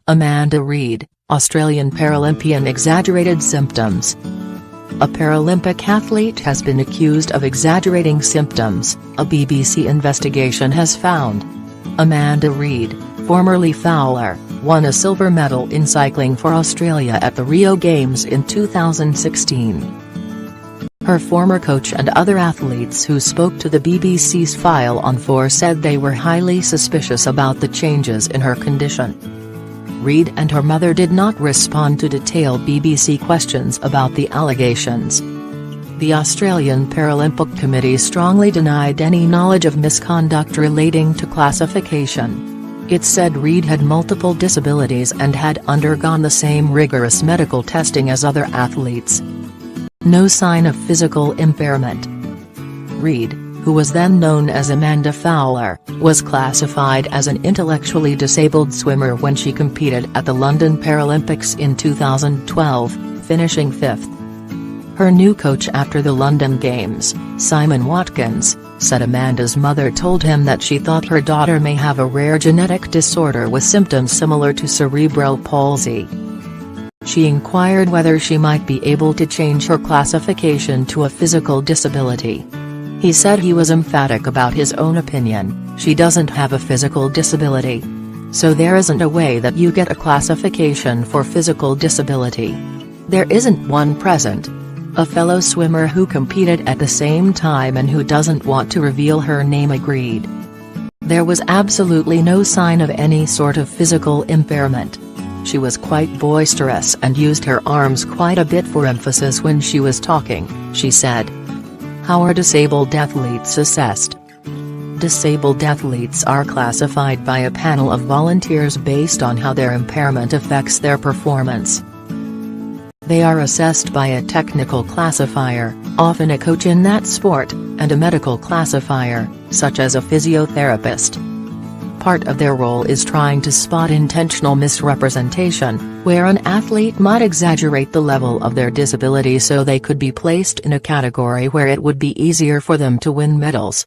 Amanda Reid, Australian Paralympian exaggerated symptoms. A Paralympic athlete has been accused of exaggerating symptoms, a BBC investigation has found. Amanda Reid, formerly Fowler, won a silver medal in cycling for Australia at the Rio Games in 2016. Her former coach and other athletes who spoke to the BBC's File on 4 said they were highly suspicious about the changes in her condition. Reid and her mother did not respond to detailed BBC questions about the allegations. The Australian Paralympic Committee strongly denied any knowledge of misconduct relating to classification. It said Reid had multiple disabilities and had undergone the same rigorous medical testing as other athletes. No sign of physical impairment. Reid, who was then known as Amanda Fowler, was classified as an intellectually disabled swimmer when she competed at the London Paralympics in 2012, finishing 5th. Her new coach after the London Games, Simon Watkins, said Amanda's mother told him that she thought her daughter may have a rare genetic disorder with symptoms similar to cerebral palsy. She inquired whether she might be able to change her classification to a physical disability. He said he was emphatic about his own opinion: "She doesn't have a physical disability. So there isn't a way that you get a classification for physical disability. There isn't one present." A fellow swimmer who competed at the same time and who doesn't want to reveal her name agreed. There was absolutely no sign of any sort of physical impairment. She was quite boisterous and used her arms quite a bit for emphasis when she was talking, she said. How are disabled athletes assessed? Disabled athletes are classified by a panel of volunteers based on how their impairment affects their performance. They are assessed by a technical classifier, often a coach in that sport, and a medical classifier, such as a physiotherapist. Part of their role is trying to spot intentional misrepresentation, where an athlete might exaggerate the level of their disability so they could be placed in a category where it would be easier for them to win medals.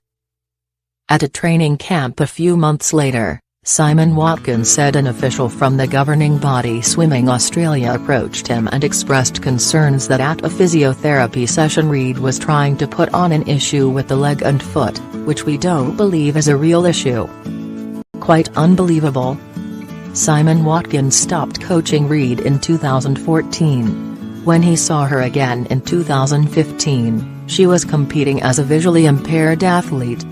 At a training camp a few months later, Simon Watkins said an official from the governing body Swimming Australia approached him and expressed concerns that at a physiotherapy session Reid was trying to put on an issue with the leg and foot, which we don't believe is a real issue. Quite unbelievable. Simon Watkins stopped coaching Reid in 2014. When he saw her again in 2015, she was competing as a visually impaired athlete.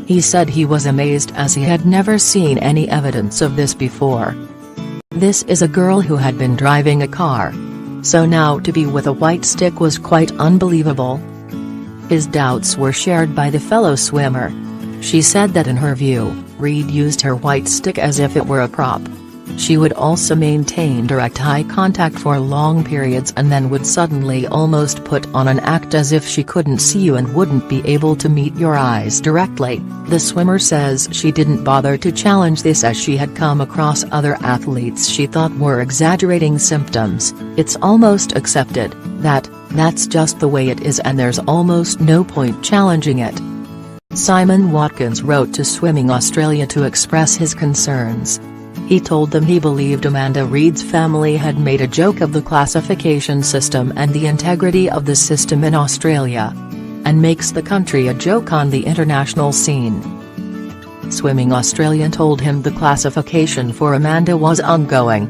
He said he was amazed as he had never seen any evidence of this before. This is a girl who had been driving a car. So now to be with a white stick was quite unbelievable. His doubts were shared by the fellow swimmer. She said that in her view, Reid used her white stick as if it were a prop. She would also maintain direct eye contact for long periods and then would suddenly almost put on an act as if she couldn't see you and wouldn't be able to meet your eyes directly. The swimmer says she didn't bother to challenge this as she had come across other athletes she thought were exaggerating symptoms. It's almost accepted that's just the way it is and there's almost no point challenging it. Simon Watkins wrote to Swimming Australia to express his concerns. He told them he believed Amanda Reid's family had made a joke of the classification system and the integrity of the system in Australia, and makes the country a joke on the international scene. Swimming Australia told him the classification for Amanda was ongoing.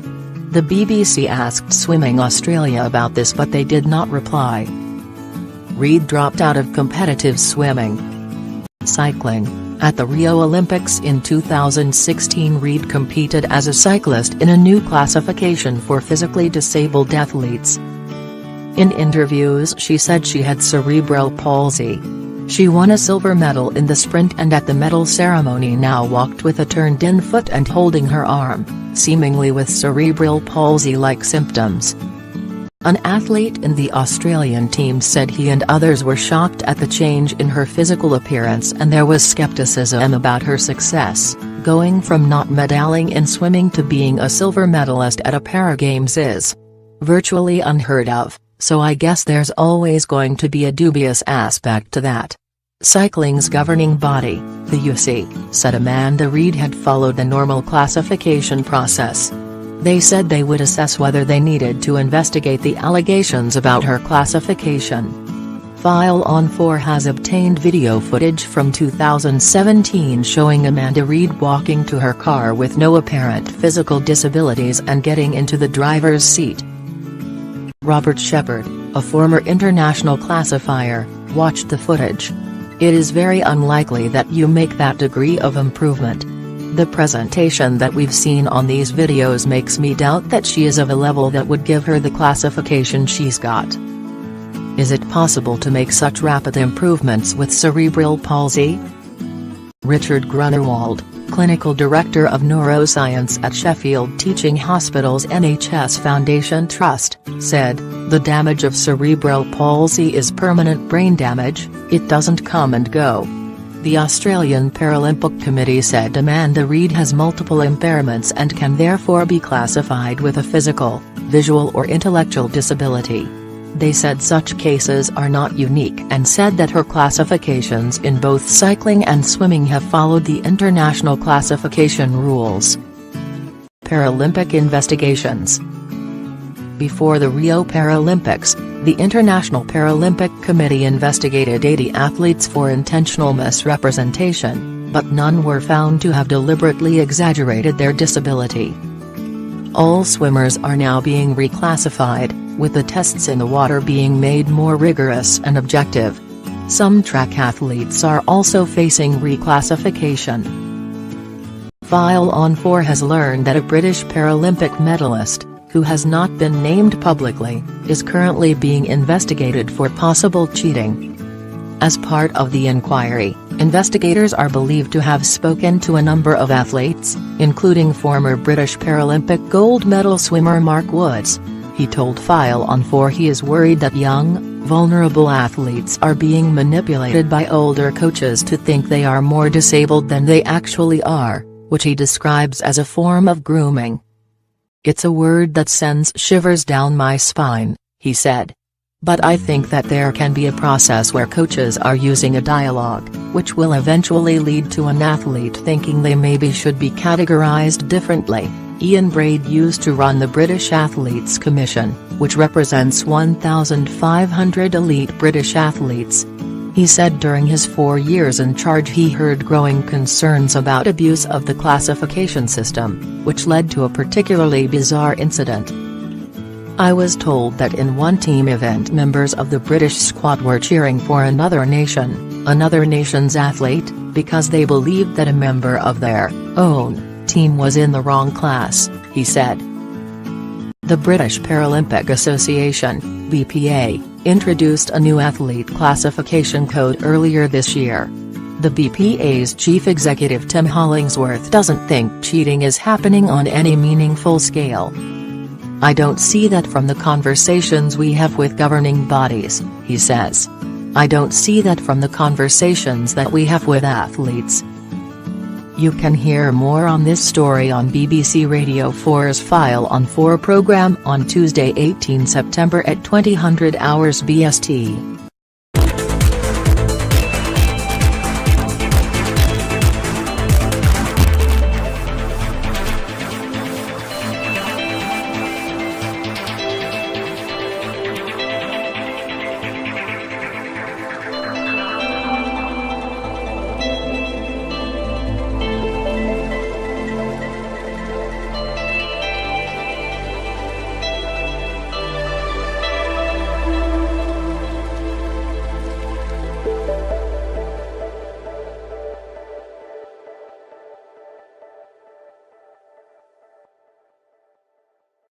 The BBC asked Swimming Australia about this but they did not reply. Reid dropped out of competitive swimming. Cycling. At the Rio Olympics in 2016 Reid competed as a cyclist in a new classification for physically disabled athletes. In interviews she said she had cerebral palsy. She won a silver medal in the sprint and at the medal ceremony now walked with a turned-in foot and holding her arm, seemingly with cerebral palsy-like symptoms. An athlete in the Australian team said he and others were shocked at the change in her physical appearance and there was skepticism about her success. Going from not medaling in swimming to being a silver medalist at a Paragames is virtually unheard of, so I guess there's always going to be a dubious aspect to that. Cycling's governing body, the UCI, said Amanda Reid had followed the normal classification process. They said they would assess whether they needed to investigate the allegations about her classification. File on 4 has obtained video footage from 2017 showing Amanda Reid walking to her car with no apparent physical disabilities and getting into the driver's seat. Robert Shepard, a former international classifier, watched the footage. "It is very unlikely that you make that degree of improvement. The presentation that we've seen on these videos makes me doubt that she is of a level that would give her the classification she's got. Is it possible to make such rapid improvements with cerebral palsy?" Richard Grunewald, Clinical Director of Neuroscience at Sheffield Teaching Hospitals NHS Foundation Trust, said, "The damage of cerebral palsy is permanent brain damage, it doesn't come and go." The Australian Paralympic Committee said Amanda Reid has multiple impairments and can therefore be classified with a physical, visual or intellectual disability. They said such cases are not unique and said that her classifications in both cycling and swimming have followed the international classification rules. Paralympic investigations. Before the Rio Paralympics, the International Paralympic Committee investigated 80 athletes for intentional misrepresentation, but none were found to have deliberately exaggerated their disability. All swimmers are now being reclassified, with the tests in the water being made more rigorous and objective. Some track athletes are also facing reclassification. File on 4 has learned that a British Paralympic medalist, who has not been named publicly, is currently being investigated for possible cheating. As part of the inquiry, investigators are believed to have spoken to a number of athletes, including former British Paralympic gold medal swimmer Mark Woods. He told File on 4 he is worried that young, vulnerable athletes are being manipulated by older coaches to think they are more disabled than they actually are, which he describes as a form of grooming. "It's a word that sends shivers down my spine," he said. "But I think that there can be a process where coaches are using a dialogue, which will eventually lead to an athlete thinking they maybe should be categorized differently." Ian Braid used to run the British Athletes Commission, which represents 1,500 elite British athletes. He said during his 4 years in charge he heard growing concerns about abuse of the classification system, which led to a particularly bizarre incident. "I was told that in one team event members of the British squad were cheering for another nation's athlete, because they believed that a member of their own team was in the wrong class," he said. The British Paralympic Association, BPA, introduced a new athlete classification code earlier this year. The BPA's chief executive Tim Hollingsworth doesn't think cheating is happening on any meaningful scale. "I don't see that from the conversations we have with governing bodies," he says. "I don't see that from the conversations that we have with athletes." You can hear more on this story on BBC Radio 4's File on 4 programme on Tuesday 18 September at 2000 hours BST.